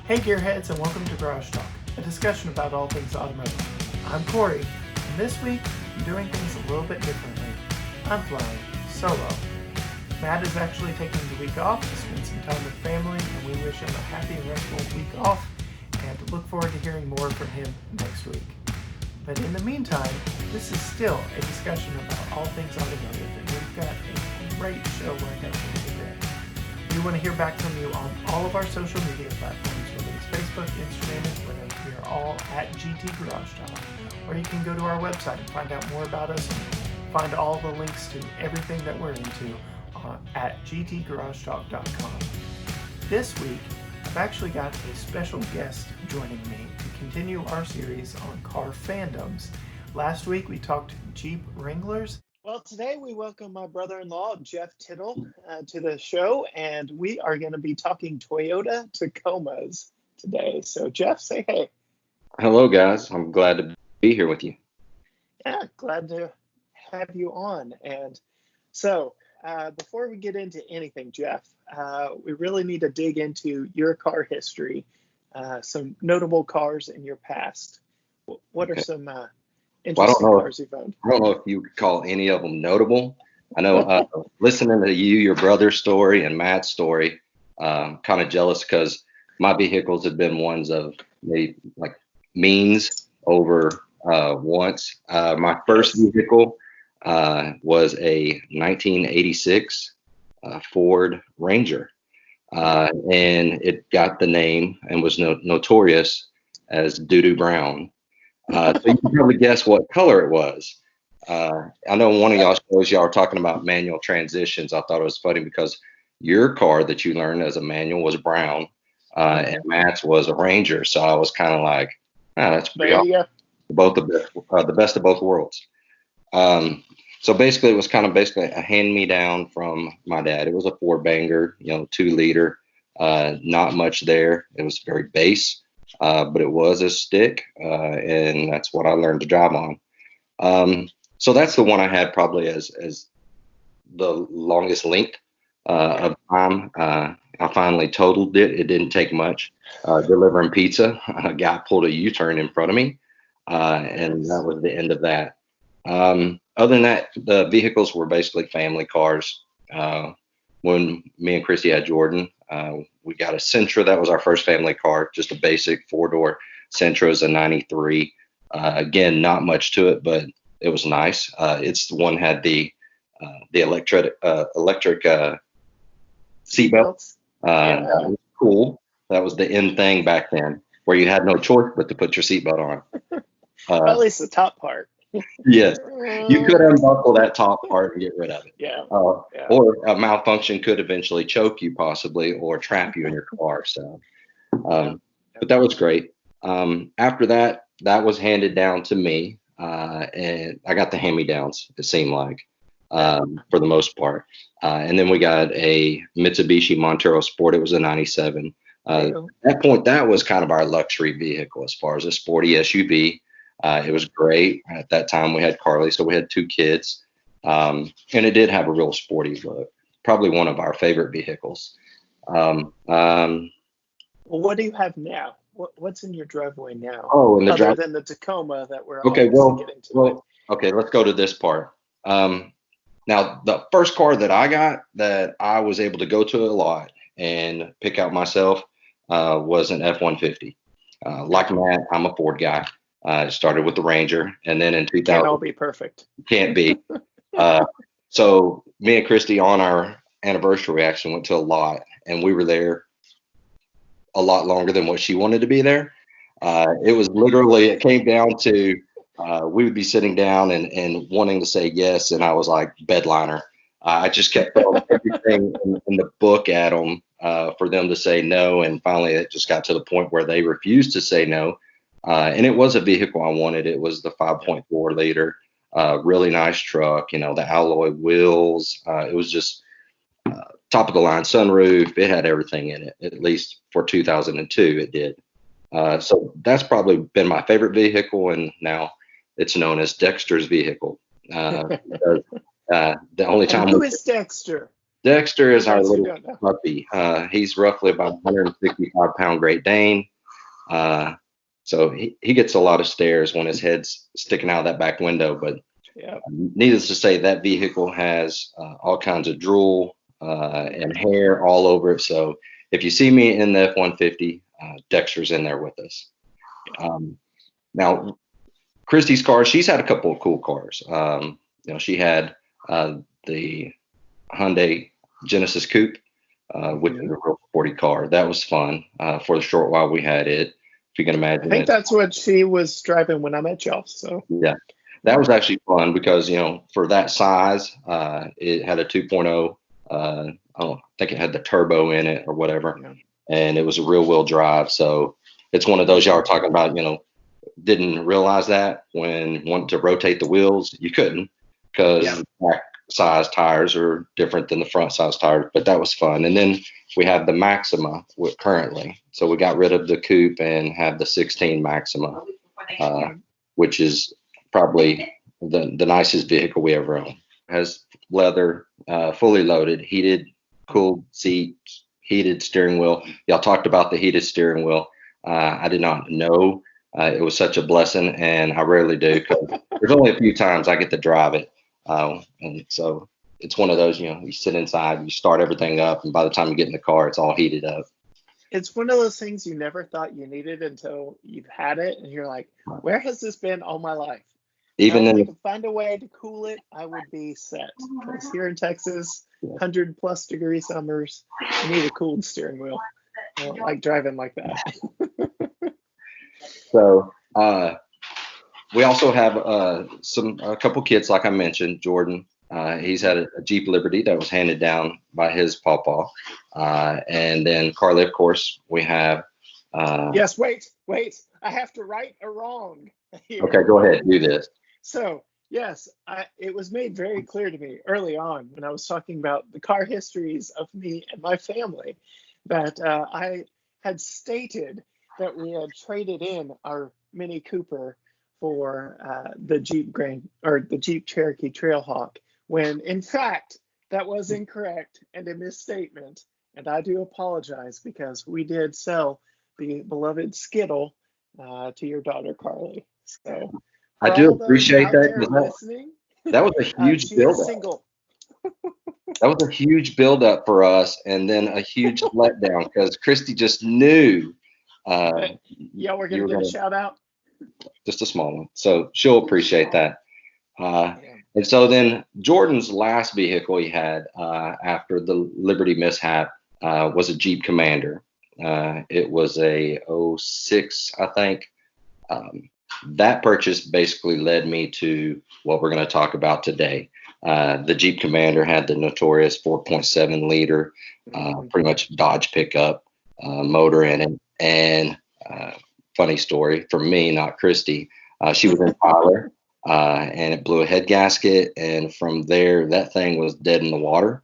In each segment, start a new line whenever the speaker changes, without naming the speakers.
Hey Gearheads, and welcome to Garage Talk, a discussion about all things automotive. I'm Cory, and this week I'm doing things a little bit differently. I'm flying solo. Matt is actually taking the week off to spend some time with family, and we wish him a happy and restful week off, and look forward to hearing more from him next week. But in the meantime, this is still a discussion about all things automotive, and we've got a great show lined up for you today. We want to hear back from you on all of our social media platforms, whether it's Facebook, Instagram, and Twitter. We are all at GT Garage Talk. Or you can go to our website and find out more about us and find all the links to everything that we're into at gtgaragetalk.com. This week, I've actually got a special guest joining me to continue our series on car fandoms. Last week, we talked Jeep Wranglers. Well, today we welcome my brother-in-law, Jeff Tittle, to the show, and we are going to be talking Toyota Tacomas today. So, Jeff, say hey.
Hello, guys. I'm glad to be here with you.
Yeah, glad to have you on. And so, before we get into anything, Jeff, we really need to dig into your car history, some notable cars in your past. What are some interesting cars you've owned?
I don't know if you could call any of them notable. I know listening to your brother's story and Matt's story, kind of jealous because my vehicles have been ones of maybe like means over wants. My first vehicle was a 1986 Ford Ranger, and it got the name and was notorious as Doo-Doo Brown. So you can probably guess what color it was. I know one of y'all shows y'all were talking about manual transmissions. I thought it was funny because your car that you learned as a manual was brown, and Matt's was a Ranger. So I was kind of like, that's pretty awesome. Both of the best of both worlds. So basically, it was kind of a hand-me-down from my dad. It was a 4-banger, 2-liter, not much there. It was very base. But it was a stick, and that's what I learned to drive on. So that's the one I had probably as the longest length of time. I finally totaled it. It didn't take much. Delivering pizza, a guy pulled a U-turn in front of me, and that was the end of that. Other than that, the vehicles were basically family cars. When me and Christy had Jordan, we got a Sentra. That was our first family car, just a basic 4-door Sentra. Is a 93. Again, not much to it, but it was nice. It's the one had the electric seatbelts. That was cool. That was the in thing back then, where you had no choice but to put your seatbelt on.
At least the top part.
Yes, you could unbuckle that top part and get rid of it.
Yeah.
Or a malfunction could eventually choke you possibly or trap you in your car. So, but that was great. After that was handed down to me, and I got the hand-me-downs, it seemed like, for the most part. And then we got a Mitsubishi Montero Sport. It was a 97. At that point, that was kind of our luxury vehicle as far as a sporty SUV. It was great. At that time, we had Carly, so we had 2 kids. And it did have a real sporty look. Probably one of our favorite vehicles. Well,
what do you have now? What's in your driveway now?
Oh, in the
other than the Tacoma that we're
getting to. Okay, let's go to this part. Now, the first car that I got that I was able to go to a lot and pick out myself was an F-150. Like Matt, I'm a Ford guy. Started with the Ranger, and then in 2000,
can't all be perfect.
Can't be. So me and Christy on our anniversary actually went to a lot, and we were there a lot longer than what she wanted to be there. It was literally, it came down to we would be sitting down and wanting to say yes, and I was like bedliner. I just kept throwing everything in the book at them for them to say no, and finally it just got to the point where they refused to say no. And it was a vehicle I wanted. It was the 5.4 liter, really nice truck, the alloy wheels. It was just top of the line sunroof. It had everything in it, at least for 2002, it did. So that's probably been my favorite vehicle. And now it's known as Dexter's vehicle. The only time
who is Dexter?
Dexter is our
Those who
little
don't know.
puppy. He's roughly about 165-pound Great Dane. So he gets a lot of stares when his head's sticking out of that back window. But
Yeah.
needless to say, that vehicle has all kinds of drool and hair all over it. So if you see me in the F-150, Dexter's in there with us. Now, Christy's car, she's had a couple of cool cars. She had the Hyundai Genesis Coupe, which is a real sporty car. That was fun for the short while we had it. If you can imagine.
I think that's what she was driving when I met y'all. So
yeah, that was actually fun because for that size, it had a 2.0. I think it had the turbo in it or whatever, and it was a real wheel drive. So it's one of those y'all were talking about. Didn't realize that when wanted to rotate the wheels, you couldn't because back size tires are different than the front size tires. But that was fun. And then we have the Maxima currently. So we got rid of the coupe and have the 16 Maxima, which is probably the nicest vehicle we ever owned. Has leather, fully loaded, heated, cooled seats, heated steering wheel. Y'all talked about the heated steering wheel. I did not know. It was such a blessing, and I rarely do because there's only a few times I get to drive it. And so it's one of those, you sit inside, you start everything up, and by the time you get in the car, it's all heated up.
It's one of those things you never thought you needed until you've had it, and you're like, where has this been all my life?
Even
if I could find a way to cool it, I would be set. Because here in Texas, 100+ degree summers, you need a cooled steering wheel. I don't like driving like that.
So we also have a couple kids, like I mentioned. Jordan, he's had a Jeep Liberty that was handed down by his pawpaw. And then Carly, of course, we have.
Yes, wait. I have to right a wrong here.
Okay, go ahead, do this.
So, yes, it was made very clear to me early on when I was talking about the car histories of me and my family that I had stated that we had traded in our Mini Cooper for the Jeep Cherokee Trailhawk, when in fact that was incorrect and a misstatement, and I do apologize because we did sell the beloved Skittle to your daughter Carly. So
I do appreciate
that.
That was a huge build-up. That was a huge build-up for us, and then a huge letdown because Christy just knew.
Y'all were going to get a shout out?
Just a small one. So she'll appreciate that. And so then Jordan's last vehicle he had after the Liberty mishap was a Jeep Commander. It was a 06, I think. That purchase basically led me to what we're going to talk about today. The Jeep Commander had the notorious 4.7 liter, pretty much Dodge pickup motor in it. And funny story for me, not Christy, she was in Tyler and it blew a head gasket. And from there, that thing was dead in the water.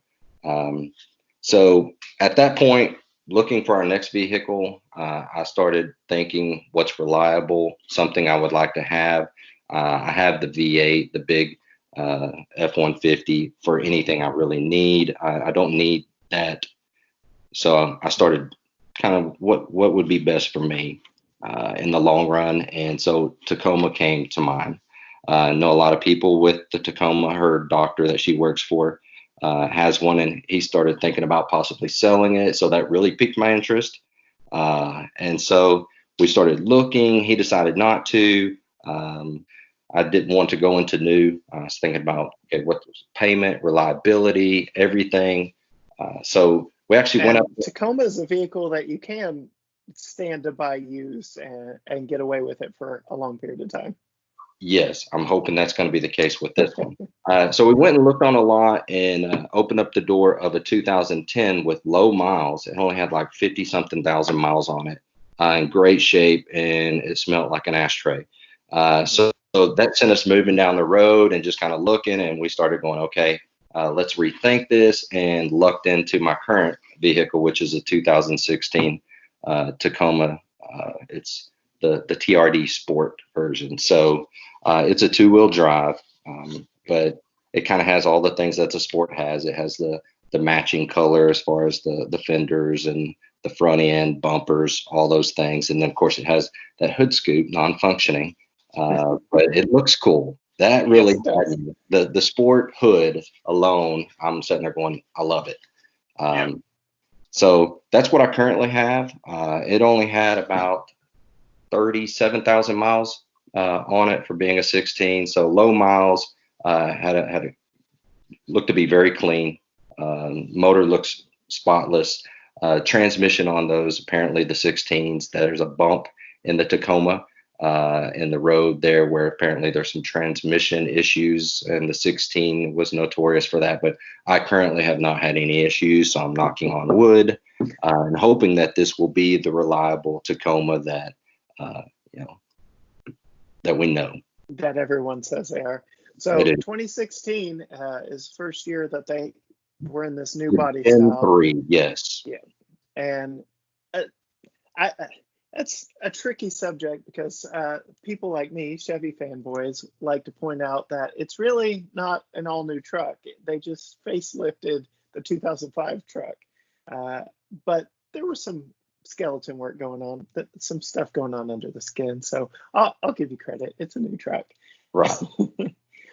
So at that point, looking for our next vehicle, I started thinking what's reliable, something I would like to have. I have the V8, the big F-150 for anything I really need. I don't need that. So I started kind of what would be best for me in the long run. And so Tacoma came to mind. I know a lot of people with the Tacoma. Her doctor that she works for has one, and he started thinking about possibly selling it. So that really piqued my interest. And so we started looking. He decided not to. I didn't want to go into new. I was thinking about what was payment, reliability, everything. So we actually went up.
Tacoma is a vehicle that you can stand to buy used and get away with it for a long period of time.
Yes, I'm hoping that's going to be the case with this one. So we went and looked on a lot and opened up the door of a 2010 with low miles. It only had like 50 something thousand miles on it, in great shape, and it smelled like an ashtray. So that sent us moving down the road and just kind of looking, and we started going, okay, let's rethink this, and lucked into my current vehicle, which is a 2016 Tacoma. It's the TRD Sport version. So it's a two-wheel drive, but it kind of has all the things that the Sport has. It has the the matching color as far as the fenders and the front end bumpers, all those things. And then of course it has that hood scoop, non-functioning, but it looks cool. That really,
Yes,
the sport hood alone, I'm sitting there going, I love it. So that's what I currently have. It only had about 37,000 miles on it for being a 16. So low miles, had a looked to be very clean. Motor looks spotless. Transmission on those, apparently the 16s, there's a bump in the Tacoma in the road there where apparently there's some transmission issues, and the 16 was notorious for that. But I currently have not had any issues, so I'm knocking on wood and hoping that this will be the reliable Tacoma that that we know.
that everyone says they are. So 2016 is the first year that they were in this new body style.
3, yes.
Yeah, and that's a tricky subject because people like me, Chevy fanboys, like to point out that it's really not an all-new truck. They just facelifted the 2005 truck, but there was some skeleton work going on, some stuff going on under the skin. So I'll give you credit. It's a new truck.
Right.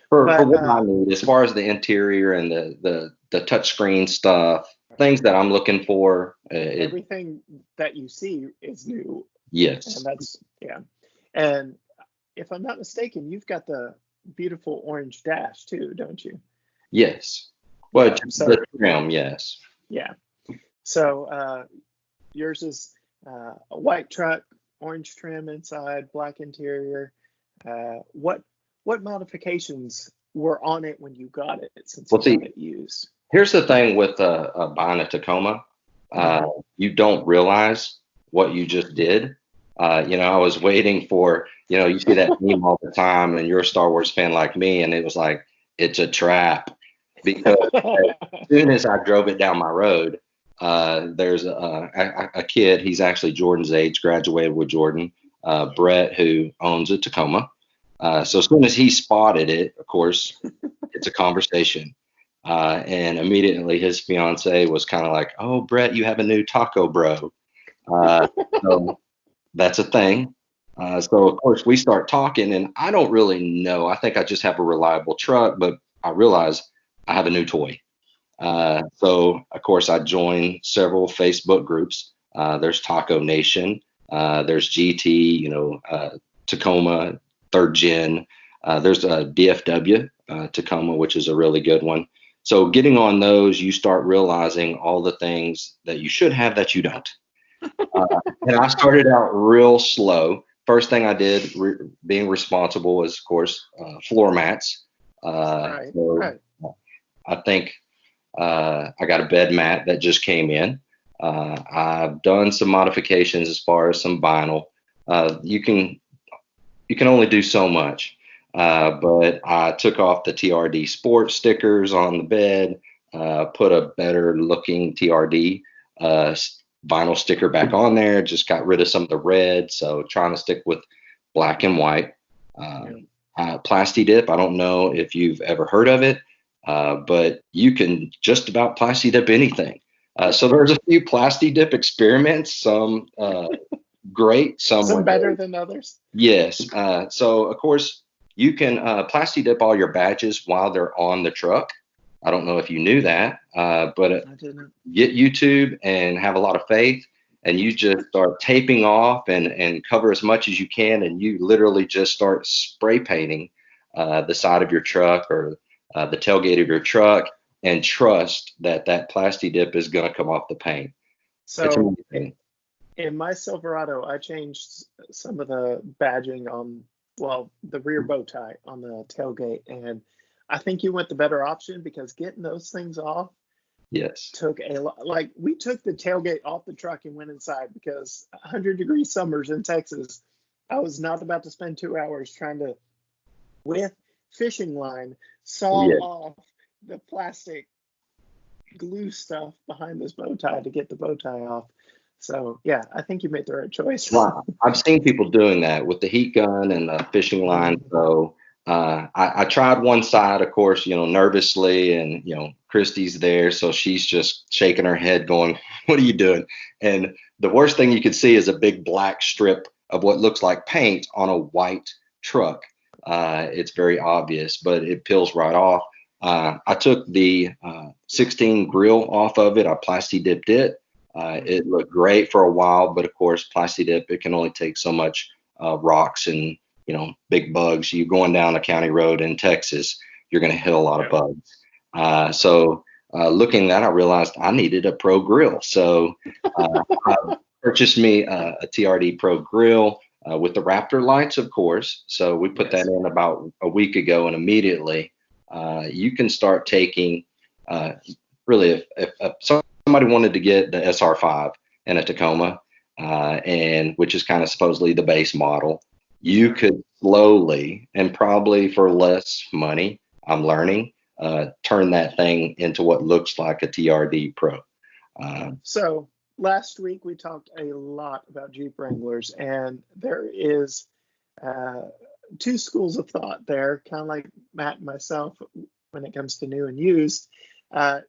For what I need, as far as the interior and the touchscreen stuff, things that I'm looking for.
Everything that you see is new.
Yes.
And that's, yeah. And if I'm not mistaken, you've got the beautiful orange dash too, don't you?
Yes. Well, the trim, yes.
Yeah. So yours is a white truck, orange trim inside, black interior. What modifications were on it when you got it, since you got it used?
Here's the thing with buying a Tacoma. You don't realize what you just did. I was waiting for, you see that meme all the time, and you're a Star Wars fan like me, and it was like, it's a trap. Because as soon as I drove it down my road, there's a kid, he's actually Jordan's age, graduated with Jordan, Brett, who owns a Tacoma. So as soon as he spotted it, of course, it's a conversation. And immediately his fiance was kind of like, "Oh, Brett, you have a new taco, bro." So that's a thing. So of course we start talking, and I don't really know. I think I just have a reliable truck, but I realize I have a new toy. So of course I joined several Facebook groups. There's Taco Nation. There's GT. Tacoma 3rd Gen. There's a DFW Tacoma, which is a really good one. So getting on those, you start realizing all the things that you should have that you don't. And I started out real slow. First thing I did, being responsible, was, of course, floor mats. Right. I think I got a bed mat that just came in. I've done some modifications as far as some vinyl. You can only do so much. But I took off the TRD Sport stickers on the bed, put a better looking TRD vinyl sticker back on there, just got rid of some of the red. So trying to stick with black and white. Plasti Dip, I don't know if you've ever heard of it, but you can just about Plasti Dip anything. So there's a few Plasti Dip experiments, some great, some
better than others.
Yes. So of course you can Plasti Dip all your badges while they're on the truck. I don't know if you knew that, but
I didn't.
Get YouTube and have a lot of faith, and you just start taping off and cover as much as you can, and you literally just start spray painting the side of your truck or the tailgate of your truck, and trust that Plasti Dip is going to come off the paint.
So in my Silverado, I changed some of the badging on, the rear bow tie on the tailgate, and I think you went the better option, because getting those things off took a lot. Like, we took the tailgate off the truck and went inside, because 100-degree summers in Texas, I was not about to spend 2 hours trying to, with fishing line, saw off the plastic glue stuff behind this bow tie to get the bow tie off. So yeah, I think you made the right choice.
Wow. I've seen people doing that with the heat gun and the fishing line. So I tried one side, of course, nervously, and Christy's there, so she's just shaking her head, going, "What are you doing?" And the worst thing you can see is a big black strip of what looks like paint on a white truck. It's very obvious, but it peels right off. I took the 16 grill off of it. I Plasti Dipped it. It looked great for a while, but of course, Plasti Dip, it can only take so much rocks and big bugs. You going down a county road in Texas, you're going to hit a lot of bugs. So looking at that, I realized I needed a pro grill. So I purchased me a TRD Pro grill with the Raptor lights, of course. So we put that in about a week ago, and immediately you can start taking really if somebody wanted to get the SR5 in a Tacoma, and which is kind of supposedly the base model, you could slowly and probably for less money, I'm learning, turn that thing into what looks like a TRD Pro.
So last week we talked a lot about Jeep Wranglers, and there is two schools of thought there, kind of like Matt and myself when it comes to new and used.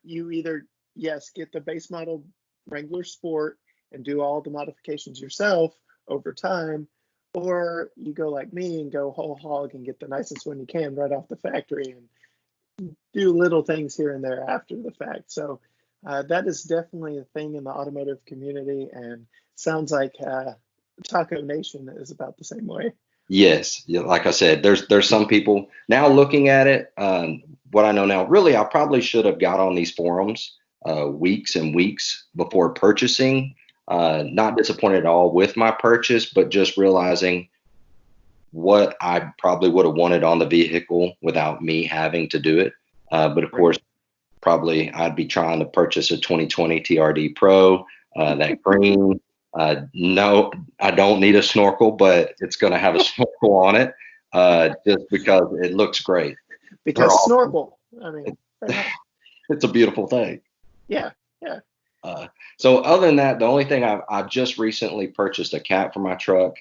You either, yes, get the base model Wrangler Sport and do all the modifications yourself over time, or you go like me and go whole hog and get the nicest one you can right off the factory and do little things here and there after the fact. So that is definitely a thing in the automotive community, and sounds like Taco Nation is about the same way.
Yes, like I said, there's some people now looking at it. What I know now, really, I probably should have got on these forums weeks and weeks before purchasing. Not disappointed at all with my purchase, but just realizing what I probably would have wanted on the vehicle without me having to do it. But of course, probably I'd be trying to purchase a 2020 TRD Pro, that green. No, I don't need a snorkel, but it's going to have a snorkel on it, just because it looks great.
Because snorkel, I mean,
it's a beautiful thing.
Yeah.
So other than that, the only thing I've just recently purchased a cap for my truck.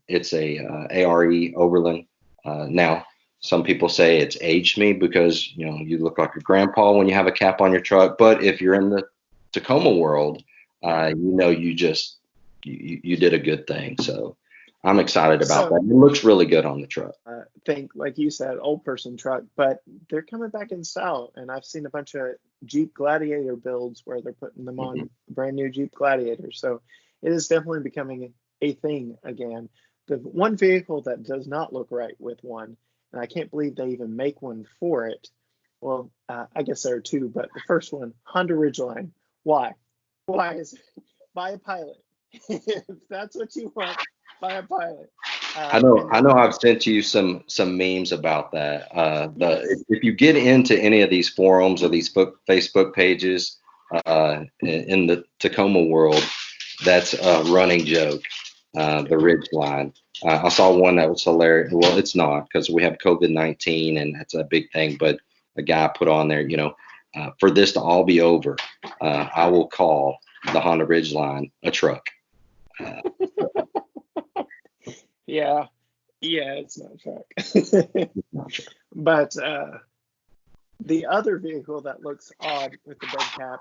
It's a ARE Overland. Now, some people say it's aged me because you look like a grandpa when you have a cap on your truck. But if you're in the Tacoma world, you did a good thing. So I'm excited about that. It looks really good on the truck.
Think, like you said, old person truck, but they're coming back in style. And I've seen a bunch of Jeep Gladiator builds where they're putting them on brand new Jeep Gladiators. So it is definitely becoming a thing again. The one vehicle that does not look right with one, and I can't believe they even make one for it. Well, I guess there are two, but the first one, Honda Ridgeline. Why? Why is it? Buy a Pilot. If that's what you want, buy a Pilot.
I know I've sent you some memes about that. If you get into any of these forums or these Facebook pages in the Tacoma world, that's a running joke. The Ridgeline. I saw one that was hilarious. Well, it's not, because we have COVID-19 and that's a big thing. But a guy put on there, for this to all be over, I will call the Honda Ridgeline a truck.
Yeah, it's not a truck. But the other vehicle that looks odd with the bed cap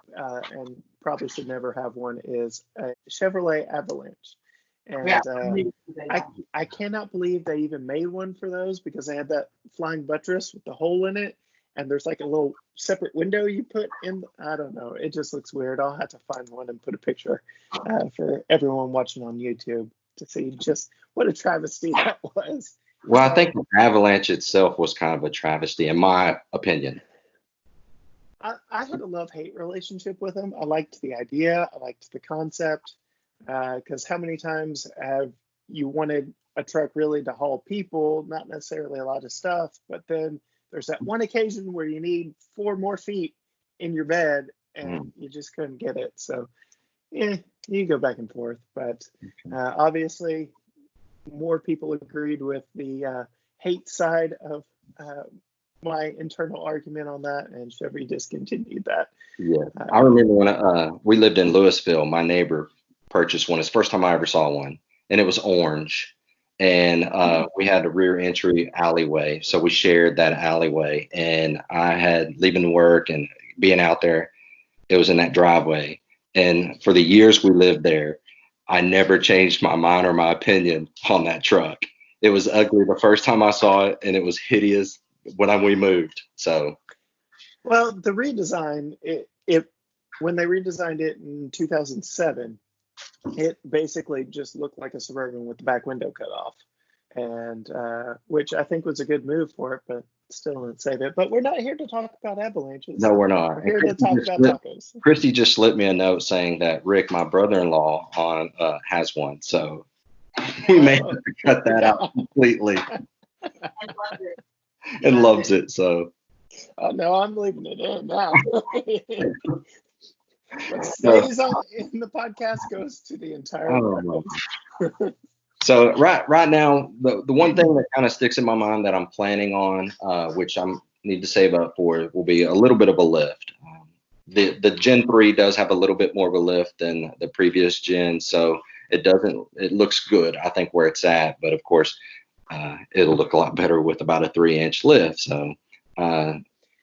and probably should never have one is a Chevrolet Avalanche. And I cannot believe they even made one for those, because they had that flying buttress with the hole in it, and there's like a little separate window you put in. I don't know. It just looks weird. I'll have to find one and put a picture for everyone watching on YouTube to see just what a travesty that was.
Well, I think the Avalanche itself was kind of a travesty, in my opinion.
I had a love-hate relationship with them. I liked the idea. I liked the concept. Because how many times have you wanted a truck really to haul people, not necessarily a lot of stuff, but then there's that one occasion where you need 4 more feet in your bed and you just couldn't get it. So you go back and forth, but obviously more people agreed with the hate side of my internal argument on that, and Chevy discontinued that.
Yeah, I remember when we lived in Louisville, my neighbor purchased one. It's the first time I ever saw one, and it was orange. and we had a rear entry alleyway, so we shared that alleyway. And I had leaving work and being out there, it was in that driveway. And for the years we lived there, I never changed my mind or my opinion on that truck. It was ugly the first time I saw it, and it was hideous we moved. So,
Well, the redesign, it when they redesigned it in 2007, it basically just looked like a Suburban with the back window cut off, and which I think was a good move for it, but still didn't save it. But we're not here to talk about avalanches.
no, we're not.
We're here to talk about tacos.
Christy just slipped me a note saying that Rick, my brother-in-law, has one. So we may have to cut that out completely. And loves it. So.
Oh no, I'm leaving it in now. What stays in the podcast goes to the entire world.
So right now, the one thing that kind of sticks in my mind that I'm planning on, which I need to save up for, will be a little bit of a lift. The Gen 3 does have a little bit more of a lift than the previous gen, so it looks good, I think, where it's at. But of course, it'll look a lot better with about a 3-inch lift. So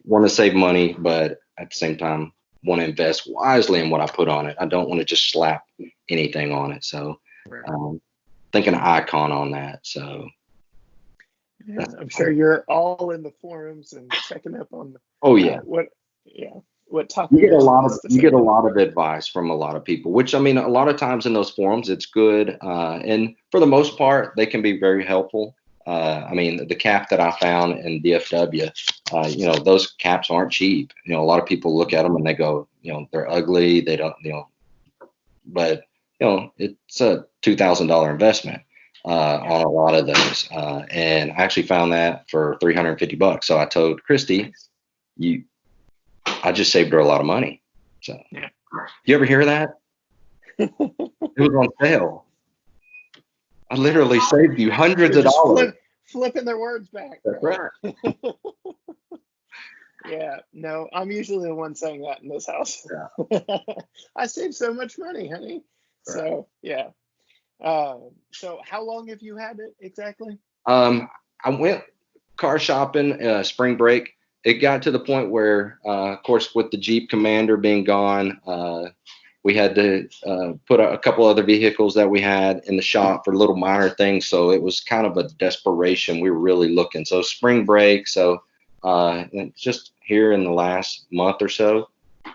want to save money, but at the same time, want to invest wisely in what I put on it. I don't want to just slap anything on it. So thinking an icon on that. So
yeah, I'm sure you're all in the forums and checking up on what Taco
you get a lot of advice from a lot of people, which, I mean, a lot of times in those forums it's good, and for the most part they can be very helpful. I mean, the cap that I found in DFW, those caps aren't cheap. A lot of people look at them and they go, they're ugly, they don't, but it's a $2,000 investment on a lot of those, and I actually found that for $350. So I told Christy, I just saved her a lot of money. So, you ever hear that? It was on sale. I literally saved you hundreds of dollars.
Flipping their words back.
That's right.
Yeah, no, I'm usually the one saying that in this house. Yeah. I saved so much money, honey. Right. So, yeah. So how long have you had it exactly?
I went car shopping spring break. It got to the point where, of course, with the Jeep Commander being gone, we had to put a couple other vehicles that we had in the shop for little minor things. So it was kind of a desperation. We were really looking. So spring break. So just here in the last month or so,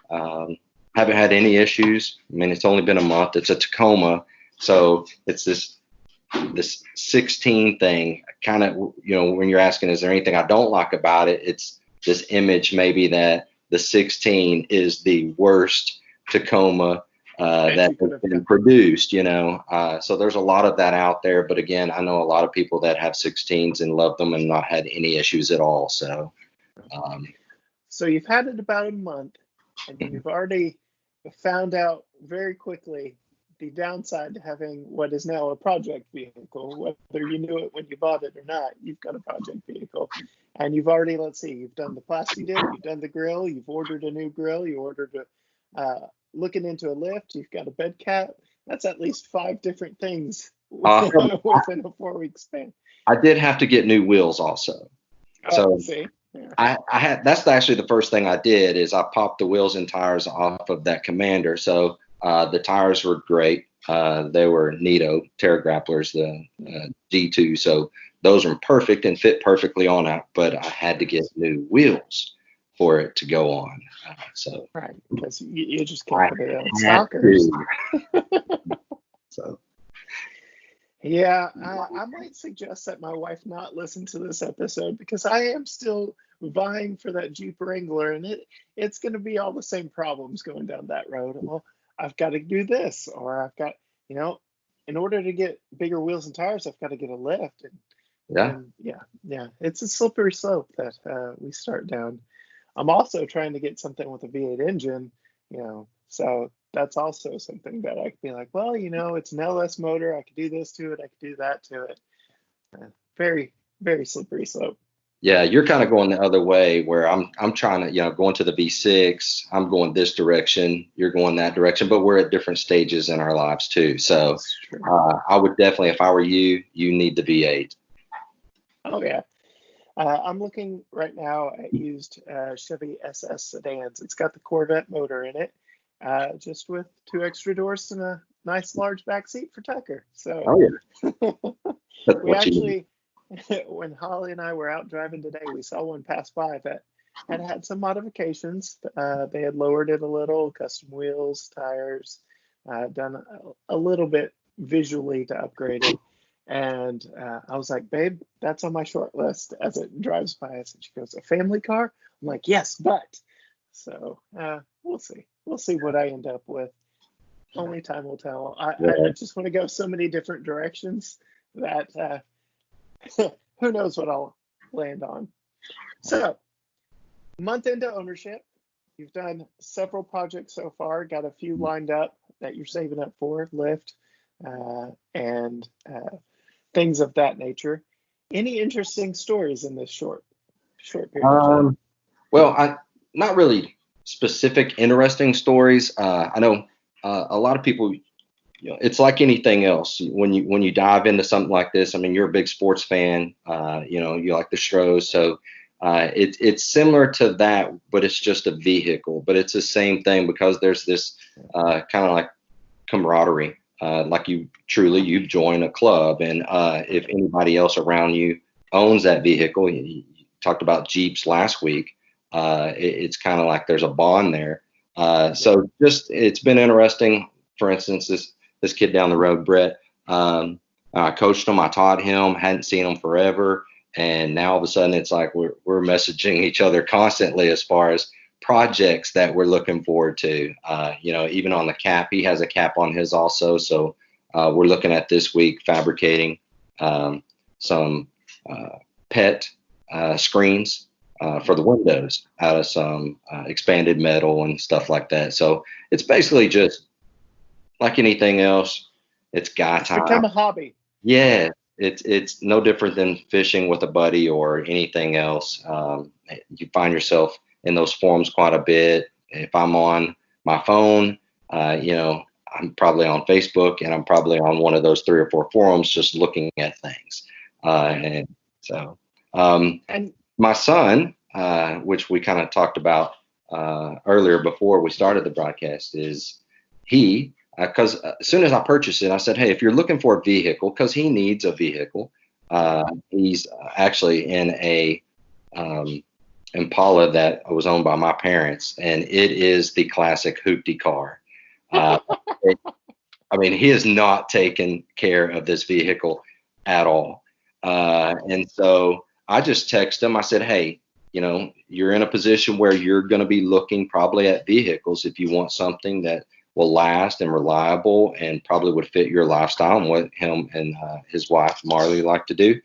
haven't had any issues. I mean, it's only been a month. It's a Tacoma. So it's this 16 thing, kind of, when you're asking, is there anything I don't like about it? It's this image maybe that the 16 is the worst Tacoma that has been produced, so there's a lot of that out there. But again, I know a lot of people that have 16s and love them and not had any issues at all. So
you've had it about a month, and you've already found out very quickly the downside to having what is now a project vehicle. Whether you knew it when you bought it or not, you've got a project vehicle. And you've already, you've done the Plasti Dip, you've done the grill, you've ordered a new grill, you ordered looking into a lift, you've got a bed cap. That's at least 5 different things within a 4-week span.
I did have to get new wheels also. So
see? Yeah.
I had, that's actually the first thing I did is I popped the wheels and tires off of that Commander. So the tires were great. They were Nito Terra Grapplers, the D2. So those are perfect and fit perfectly on it, but I had to get new wheels for it to go on. So
right, because you just can't put it on stockers.
So
yeah, I might suggest that my wife not listen to this episode, because I am still vying for that Jeep Wrangler, and it's going to be all the same problems going down that road. Well, I've got to do this, or I've got, in order to get bigger wheels and tires, I've got to get a lift. And it's a slippery slope that we start down. I'm also trying to get something with a V8 engine, so that's also something that I could be like, well, it's an LS motor. I could do this to it. I could do that to it. Very, very slippery slope.
Yeah, you're kind of going the other way where I'm trying to, going to the V6. I'm going this direction. You're going that direction, but we're at different stages in our lives too. So
That's true.
I would definitely, if I were you, you need the V8.
Oh yeah. I'm looking right now at used Chevy SS sedans. It's got the Corvette motor in it, just with 2 extra doors and a nice large back seat for Tucker. So
Oh yeah, that's
we
what you need.
actually, when Holly and I were out driving today, we saw one pass by that had some modifications. They had lowered it a little, custom wheels, tires, done a little bit visually to upgrade it. And I was like, babe, that's on my short list as it drives by us. And she goes, a family car? I'm like, yes, but. So we'll see. We'll see what I end up with. Only time will tell. I just want to go so many different directions that who knows what I'll land on. So, month into ownership, you've done several projects so far, got a few lined up that you're saving up for, lift, and things of that nature. Any interesting stories in this short period of time?
Well, not really specific interesting stories. I know a lot of people. It's like anything else. When you dive into something like this, I mean, you're a big sports fan. You like the shows, so it's similar to that, but it's just a vehicle. But it's the same thing because there's this kind of like camaraderie. Like you've joined a club, and if anybody else around you owns that vehicle, you talked about Jeeps last week. It's kind of like there's a bond there. So just it's been interesting. For instance, this kid down the road, Brett, I coached him, I taught him, hadn't seen him forever, and now all of a sudden it's like we're messaging each other constantly as far as projects that we're looking forward to. Even on the cap, he has a cap on his also, so we're looking at this week fabricating some pet screens for the windows out of some expanded metal and stuff like that. So it's basically just like anything else. It's guy
It's
time.
become a hobby.
Yeah, it's no different than fishing with a buddy or anything else. You find yourself in those forums quite a bit. If I'm on my phone, I'm probably on Facebook and I'm probably on one of those 3 or 4 forums just looking at things. And so
And
my son, which we kind of talked about earlier before we started the broadcast, is he, because as soon as I purchased it, I said, hey, if you're looking for a vehicle, because he needs a vehicle, he's actually in a Impala that was owned by my parents, and it is the classic hoopty car. I mean, he has not taken care of this vehicle at all. And so I just texted him. I said, hey, you're in a position where you're going to be looking probably at vehicles if you want something that will last and reliable and probably would fit your lifestyle and what him and his wife, Marley, like to do.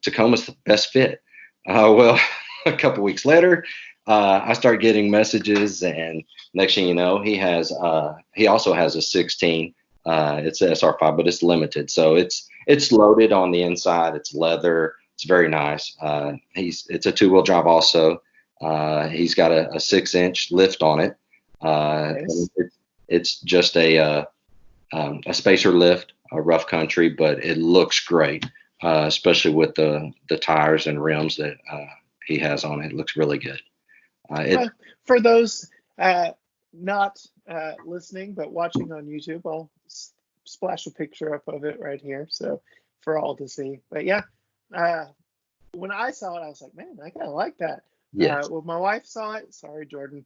Tacoma's the best fit. Well, a couple weeks later, I start getting messages, and next thing you know, he also has a 16. It's a SR5, but it's limited, so it's loaded on the inside. It's leather. It's very nice. It's a 2-wheel drive also. He's got a 6-inch lift on it.
nice.
It's just a spacer lift, a rough country, but it looks great, especially with the tires and rims that he has on it. It looks really good.
For those not listening but watching on YouTube, I'll splash a picture up of it right here, so for all to see. But yeah, when I saw it, I was like, man, I kind of like that.
Yes.
When my wife saw it, sorry, Jordan,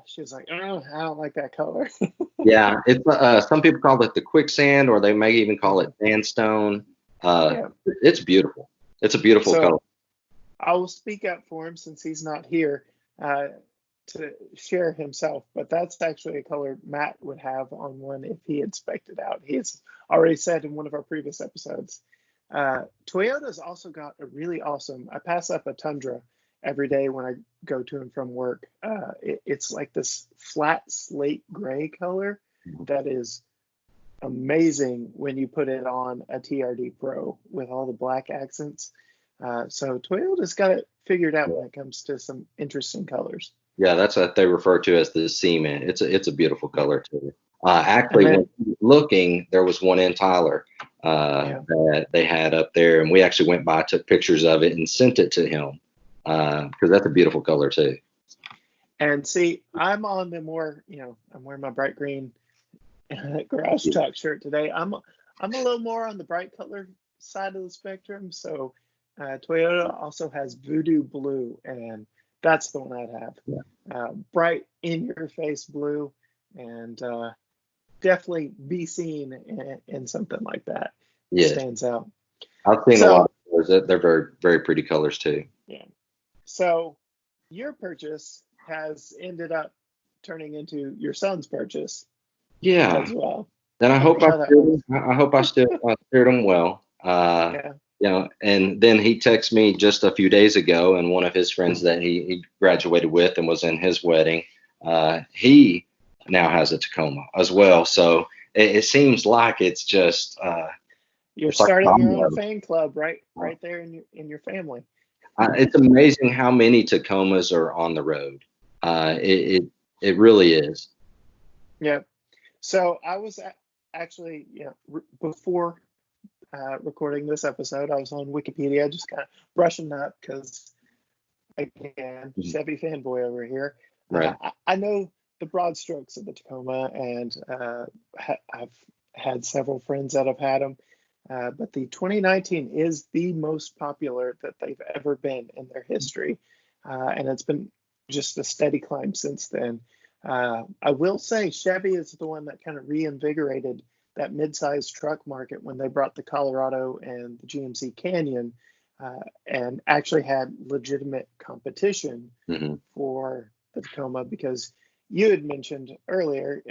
she was like, oh, I don't like that color.
Yeah, it's some people call it the quicksand, or they may even call it sandstone.
Yeah.
It's beautiful. It's a beautiful color.
I will speak up for him since he's not here to share himself, but that's actually a color Matt would have on one if he had spec'd it out. He's already said in one of our previous episodes. Toyota's also got a really awesome, I pass up a Tundra every day when I go to and from work. It's like this flat slate gray color that is amazing when you put it on a TRD Pro with all the black accents. So Toyota's got it figured out when it comes to some interesting colors.
Yeah, that's what they refer to as the Seaman. It's a beautiful color too. Actually,
And
when looking, there was one in Tyler that they had up there, and we actually went by, took pictures of it, and sent it to him because that's a beautiful color too.
And see, I'm on the more, I'm wearing my bright green garage talk shirt today. I'm a little more on the bright color side of the spectrum. So Toyota also has Voodoo Blue, and that's the one I'd have.
Yeah.
Bright in your face blue, and definitely be seen in something like that.
Yeah.
Stands out.
I've seen a lot of colors. They're very, very pretty colors too.
Yeah. So your purchase has ended up turning into your son's purchase.
Yeah.
As well.
And I hope I steered him well.
Yeah.
You know, and then he texted me just a few days ago, and one of his friends that he graduated with and was in his wedding, he now has a Tacoma as well. So it seems like it's just
you're starting your own fan club right there in your family.
It's amazing how many Tacomas are on the road. It really is.
Yeah. So I was actually, before recording this episode, I was on Wikipedia just kind of brushing up because, again, Chevy fanboy over here.
Right.
I know the broad strokes of the Tacoma, and I've had several friends that have had them. But the 2019 is the most popular that they've ever been in their history. And it's been just a steady climb since then. I will say Chevy is the one that kind of reinvigorated that mid-sized truck market when they brought the Colorado and the GMC Canyon and actually had legitimate competition for the Tacoma, because you had mentioned earlier,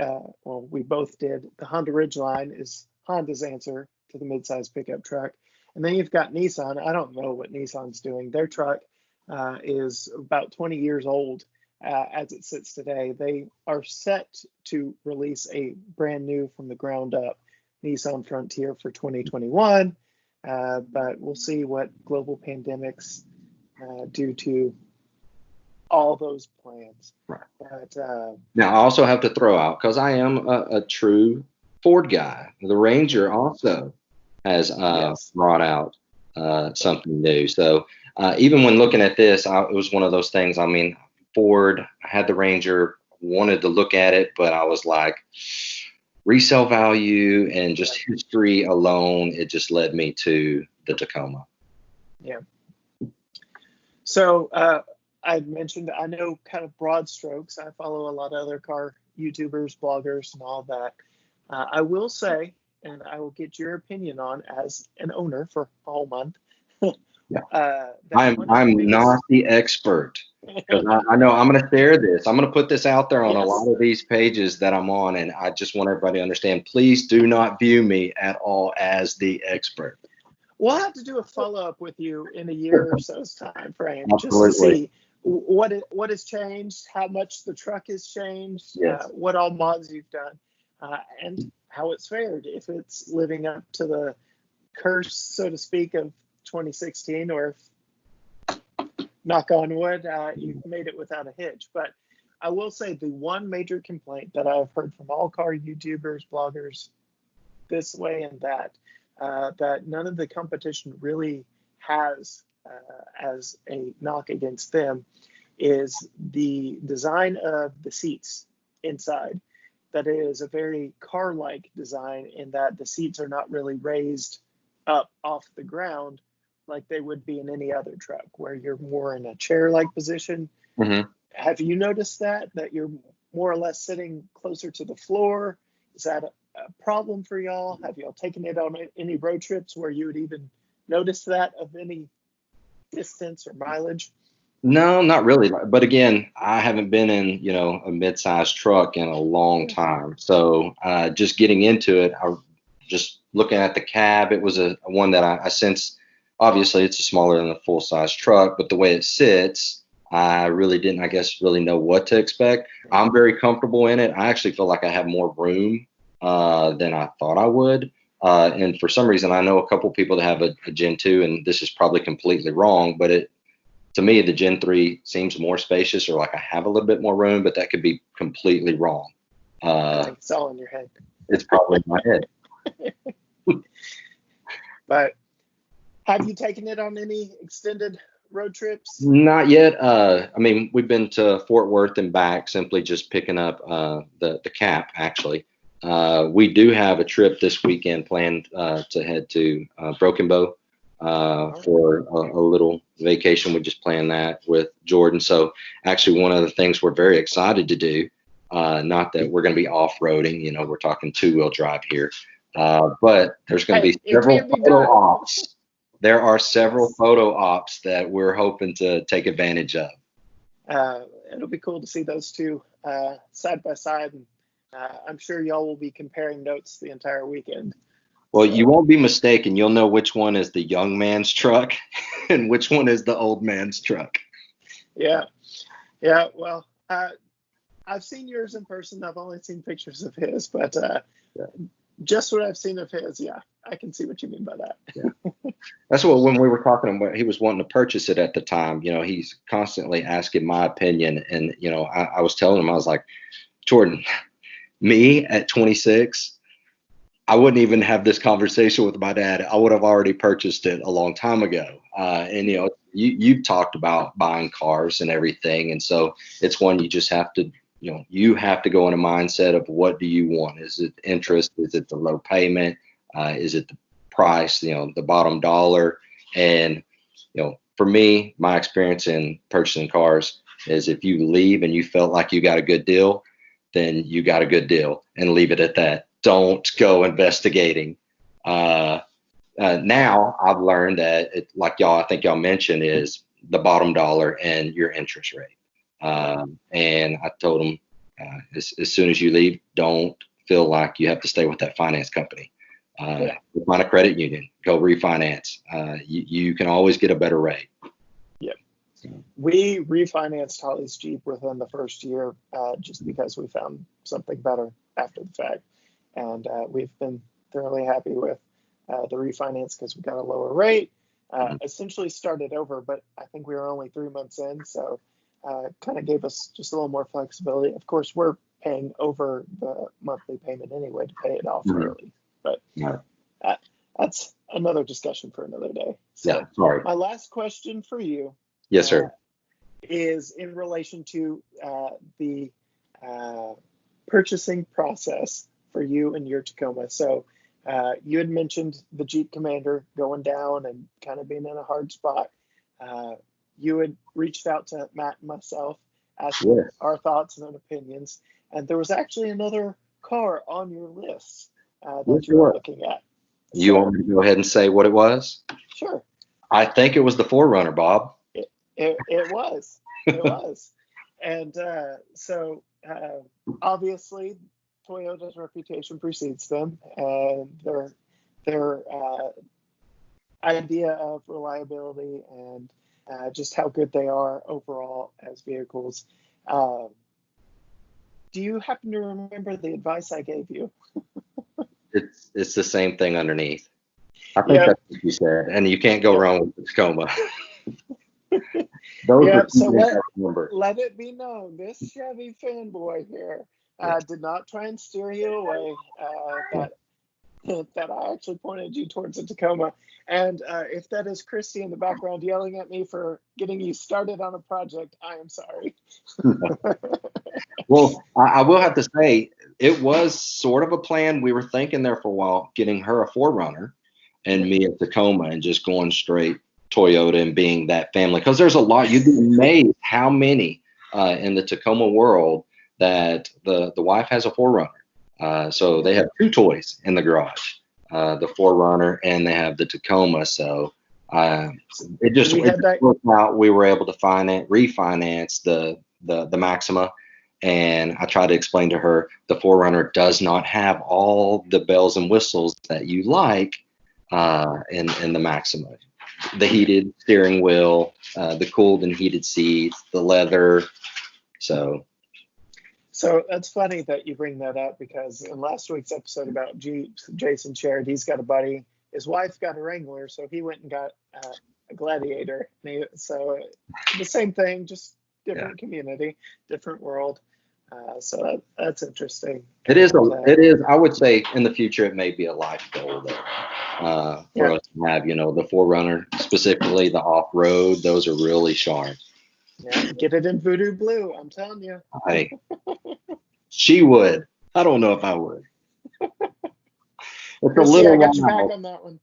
well, we both did, the Honda Ridgeline is Honda's answer to the mid-sized pickup truck. And then you've got Nissan. I don't know what Nissan's doing. Their truck is about 20 years old as it sits today. They are set to release a brand new from the ground up Nissan Frontier for 2021. But we'll see what global pandemics do to all those plans.
Right.
But,
now, I also have to throw out, because I am a true Ford guy, the Ranger also has brought out something new. So even when looking at this, it was one of those things. I mean, Ford had the Ranger, wanted to look at it, but I was like, resale value and just history alone, it just led me to the Tacoma.
Yeah. So I mentioned, I know kind of broad strokes. I follow a lot of other car YouTubers, bloggers, and all that. I will say, and I will get your opinion on as an owner for a whole month.
I'm not the expert, because I know I'm going to share this. I'm going to put this out there on a lot of these pages that I'm on, and I just want everybody to understand, please do not view me at all as the expert.
We'll have to do a follow-up with you in a year or so's time frame,
Absolutely.
just to see what has changed, how much the truck has changed, what all mods you've done, and how it's fared, if it's living up to the curse, so to speak, of 2016, or if, knock on wood, you've made it without a hitch. But I will say the one major complaint that I've heard from all car YouTubers, bloggers, this way and that, that none of the competition really has as a knock against them, is the design of the seats inside. That is a very car-like design in that the seats are not really raised up off the ground like they would be in any other truck, where you're more in a chair-like position. Have you noticed that you're more or less sitting closer to the floor? Is that a problem for y'all? Have y'all taken it on any road trips where you would even notice that of any distance or mileage?
No, not really. But again, I haven't been in, a mid-sized truck in a long time. So just getting into it, I just looking at the cab, it was a one that I sense. Obviously, it's smaller than a full-size truck, but the way it sits, I really didn't, really know what to expect. I'm very comfortable in it. I actually feel like I have more room than I thought I would. And for some reason, I know a couple people that have a Gen 2, and this is probably completely wrong, but to me, the Gen 3 seems more spacious, or like I have a little bit more room, but that could be completely wrong.
I think it's all in your head.
It's probably in my head.
But have you taken it on any extended road trips?
Not yet. I mean, we've been to Fort Worth and back, simply just picking up the cap, actually. We do have a trip this weekend planned to head to Broken Bow for a little vacation. We just planned that with Jordan. So actually, one of the things we're very excited to do, not that we're going to be off-roading, you know, we're talking two-wheel drive here, but there's going to be several photo ops. There are several photo ops that we're hoping to take advantage of.
It'll be cool to see those two side by side. And I'm sure y'all will be comparing notes the entire weekend.
Well, you won't be mistaken. You'll know which one is the young man's truck and which one is the old man's truck.
Yeah. Yeah. Well, I've seen yours in person. I've only seen pictures of his, but just what I've seen of his, yeah, I can see what you mean by that.
Yeah. That's what, when we were talking about, he was wanting to purchase it at the time, you know, he's constantly asking my opinion. And, you know, I was telling him, I was like, Jordan, me at 26, I wouldn't even have this conversation with my dad. I would have already purchased it a long time ago. And, you know, you've talked about buying cars and everything. And so it's one you just have to, you know, you have to go in a mindset of what do you want? Is it interest? Is it the low payment? Is it the price, you know, the bottom dollar? And, you know, for me, my experience in purchasing cars is if you leave and you felt like you got a good deal, then you got a good deal, and leave it at that. Don't go investigating. Now I've learned that like y'all, I think y'all mentioned, is the bottom dollar and your interest rate. And I told them, as soon as you leave, don't feel like you have to stay with that finance company. Find a credit union, go refinance. You can always get a better rate.
Yep. We refinanced Holly's Jeep within the first year, just because we found something better after the fact. And we've been thoroughly happy with the refinance because we got a lower rate. Essentially started over, but I think we were only 3 months in, so kind of gave us just a little more flexibility. Of course, we're paying over the monthly payment anyway to pay it off early, but that's another discussion for another day. So
yeah, sorry.
My last question for you,
yes, sir,
is in relation to the purchasing process for you and your Tacoma. So you had mentioned the Jeep Commander going down and kind of being in a hard spot. You had reached out to Matt and myself, asking our thoughts and opinions. And there was actually another car on your list that you were looking at.
You want me to go ahead and say what it was?
Sure.
I think it was the 4Runner, Bob.
It was. It was. And so obviously Toyota's reputation precedes them, and their idea of reliability and just how good they are overall as vehicles. Do you happen to remember the advice I gave you?
It's the same thing underneath. I think that's what you said, and you can't go wrong with the Tacoma.
So let it be known, this Chevy fanboy here did not try and steer you away. That I actually pointed you towards a Tacoma. And if that is Christy in the background yelling at me for getting you started on a project, I am sorry.
Well, I will have to say, it was sort of a plan. We were thinking there for a while, getting her a 4Runner and me a Tacoma, and just going straight Toyota and being that family. Because there's a lot. You'd be amazed how many in the Tacoma world that the wife has a 4Runner. So they have two toys in the garage, the 4Runner and they have the Tacoma. So it just worked out. We were able to refinance the Maxima. And I tried to explain to her the 4Runner does not have all the bells and whistles that you like in the Maxima. The heated steering wheel, the cooled and heated seats, the leather. So
So that's funny that you bring that up, because in last week's episode about Jeeps, Jason shared he's got a buddy. His wife got a Wrangler, so he went and got a Gladiator. So the same thing, just different community, different world. So that's interesting.
It is. It is. I would say in the future it may be a life goal there for us to have. The Forerunner, specifically the off-road. Those are really sharp.
Yeah, get it in Guddu Blue. I'm telling you.
She would. I don't know if I would. It's
I got your back on that one.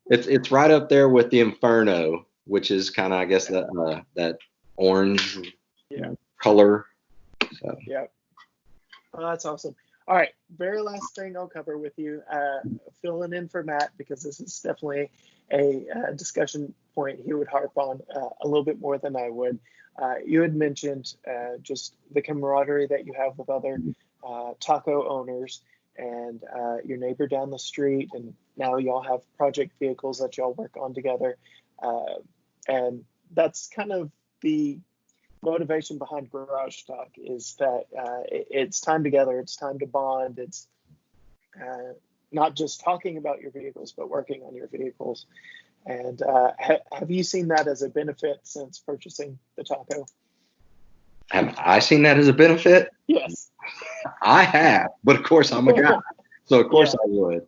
It's right up there with the Inferno, which is kind of, I guess, that orange color. So.
Yeah. Well, that's awesome. All right. Very last thing I'll cover with you, filling in for Matt, because this is definitely a discussion point he would harp on a little bit more than I would. You had mentioned just the camaraderie that you have with other taco owners and your neighbor down the street, and now y'all have project vehicles that y'all work on together. And that's kind of the motivation behind Garage Talk, is that it's time together, it's time to bond, it's not just talking about your vehicles, but working on your vehicles. And have you seen that as a benefit since purchasing the Taco?
Have I seen that as a benefit?
Yes.
I have, but of course I'm a guy, so of course I would.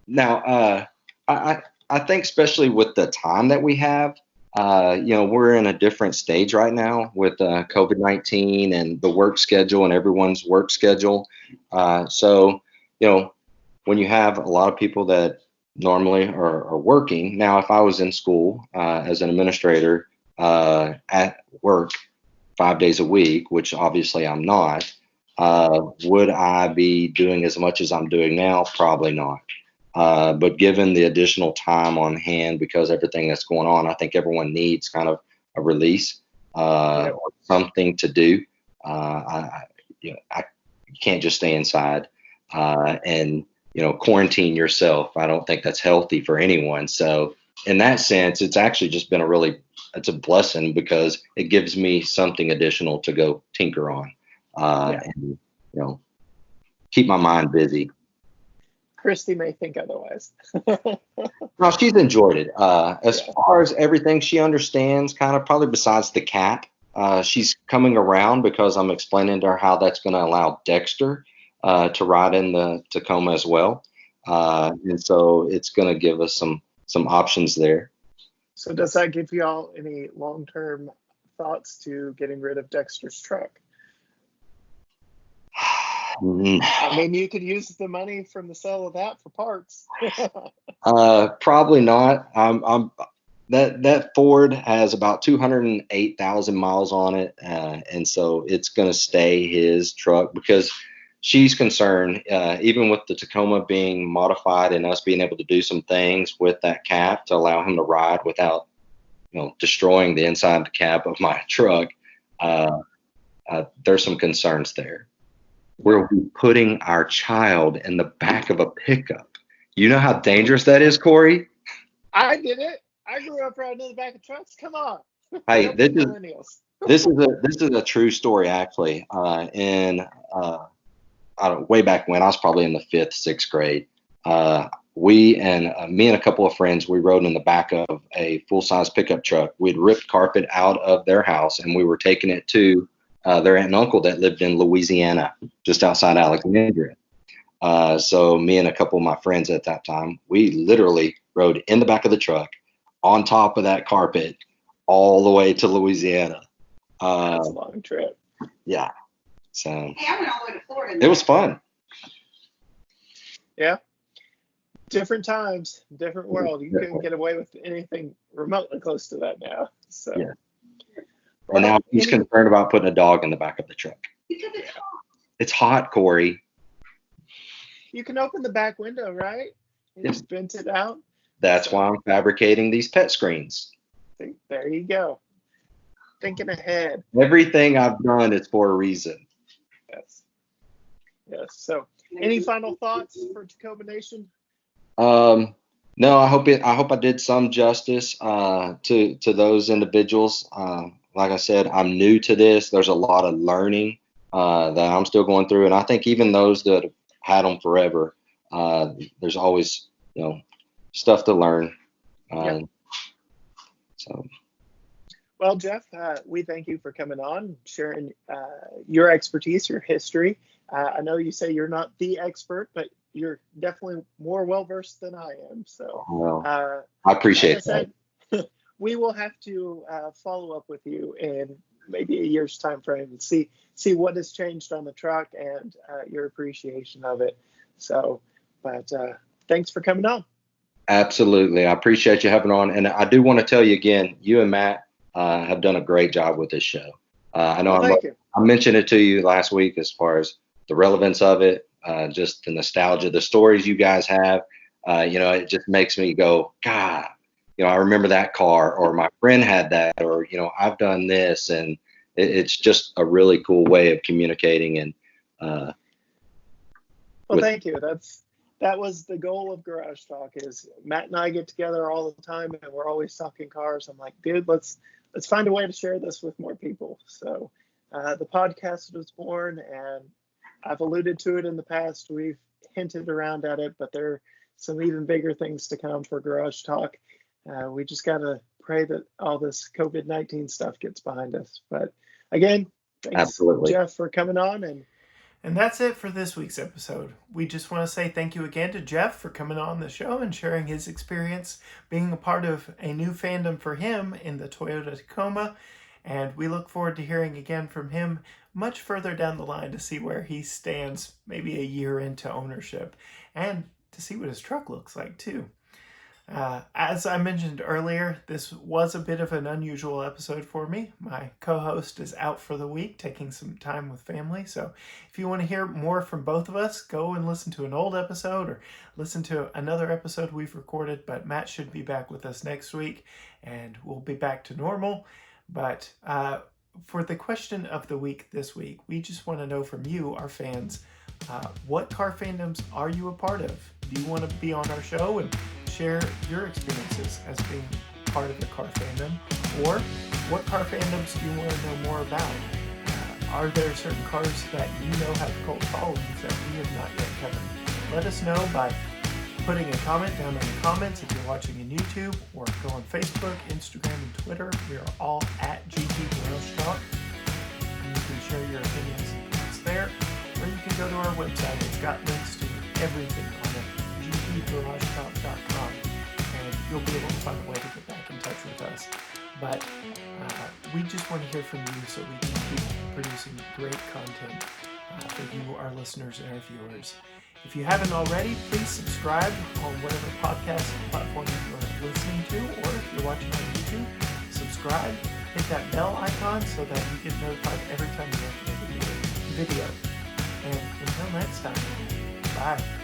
Now, I think especially with the time that we have, we're in a different stage right now with COVID-19 and the work schedule and everyone's work schedule. So, when you have a lot of people that normally are working. Now, if I was in school as an administrator at work 5 days a week, which obviously I'm not, would I be doing as much as I'm doing now? Probably not. But given the additional time on hand because everything that's going on, I think everyone needs kind of a release or something to do. You can't just stay inside and quarantine yourself. I don't think that's healthy for anyone. So in that sense, it's actually just been it's a blessing because it gives me something additional to go tinker on and keep my mind busy.
Christy may think otherwise.
No, she's enjoyed it. As far as everything she understands, kind of probably besides the cap, she's coming around because I'm explaining to her how that's going to allow Dexter to ride in the Tacoma as well. And so it's going to give us some options there. So
does that give you all any long-term thoughts to getting rid of Dexter's truck? I mean, you could use the money from the sale of that for parts.
Probably not. That Ford has about 208,000 miles on it, and so it's going to stay his truck because she's concerned, even with the Tacoma being modified and us being able to do some things with that cab to allow him to ride without, destroying the inside of the cab of my truck. There's some concerns there. We're putting our child in the back of a pickup. You know how dangerous that is, Cory?
I did it. I grew up riding in the back of trucks. Come on.
Hey, this is a true story, actually. Way back when I was probably in the 5th, 6th grade, me and a couple of friends, we rode in the back of a full-size pickup truck. We'd ripped carpet out of their house and we were taking it to their aunt and uncle that lived in Louisiana, just outside Alexandria. So me and a couple of my friends at that time, we literally rode in the back of the truck on top of that carpet all the way to Louisiana.
That's a long trip.
Yeah. So
hey, I went all the way to Florida.
It was fun.
Yeah. Different times, different world. You couldn't get away with anything remotely close to that now. So.
Yeah. And now he's concerned about putting a dog in the back of the truck.
Because it's hot.
It's hot, Cory.
You can open the back window, right? You just vent it out.
That's why I'm fabricating these pet screens.
There you go. Thinking ahead.
Everything I've done is for a reason.
Yes. So, any final thoughts for Tacoma Nation?
No, I hope I did some justice to those individuals. like I said, I'm new to this. There's a lot of learning that I'm still going through, and I think even those that have had them forever, there's always stuff to learn.
Yep.
So.
Well, Jeff, we thank you for coming on, sharing your expertise, your history. I know you say you're not the expert, but you're definitely more well-versed than I am. So
I appreciate
like
that.
We will have to follow up with you in maybe a year's time frame and see what has changed on the truck and your appreciation of it. So, but thanks for coming on.
Absolutely. I appreciate you having on. And I do want to tell you again, you and Matt have done a great job with this show. I know I mentioned it to you last week as far as the relevance of it, just the nostalgia, the stories you guys have. It just makes me go, God, I remember that car, or my friend had that, or, I've done this. And it's just a really cool way of communicating. And
thank you. That was the goal of Garage Talk. Is Matt and I get together all the time, and we're always talking cars. I'm like, dude, let's find a way to share this with more people. So the podcast was born, and I've alluded to it in the past. We've hinted around at it, but there are some even bigger things to come for Garage Talk. We just got to pray that all this COVID-19 stuff gets behind us. But again, thanks,
Absolutely.
Jeff, for coming on.
And that's it for this week's episode. We just want to say thank you again to Jeff for coming on the show and sharing his experience being a part of a new fandom for him in the Toyota Tacoma. And we look forward to hearing again from him much further down the line to see where he stands, maybe a year into ownership, and to see what his truck looks like too. As I mentioned earlier, this was a bit of an unusual episode for me. My co-host is out for the week, taking some time with family. So if you want to hear more from both of us, go and listen to an old episode or listen to another episode we've recorded. But Matt should be back with us next week, and we'll be back to normal. But for the question of the week this week, we just want to know from you, our fans, what car fandoms are you a part of? Do you want to be on our show and share your experiences as being part of the car fandom? Or what car fandoms do you want to know more about? Are there certain cars that you know have cult followings that we have not yet covered? Let us know by putting a comment down in the comments if you're watching on YouTube, or go on Facebook, Instagram, and Twitter. We are all at GT Garage Talk. And you can share your opinions there, or you can go to our website. It's got links to everything on it, gtgaragetalk.com, and you'll be able to find a way to get back in touch with us. But we just want to hear from you so we can keep producing great content for you, our listeners, and our viewers. If you haven't already, please subscribe on whatever podcast platform you're listening to, or if you're watching on YouTube, subscribe, hit that bell icon so that you get notified every time we upload a video. And until next time, bye.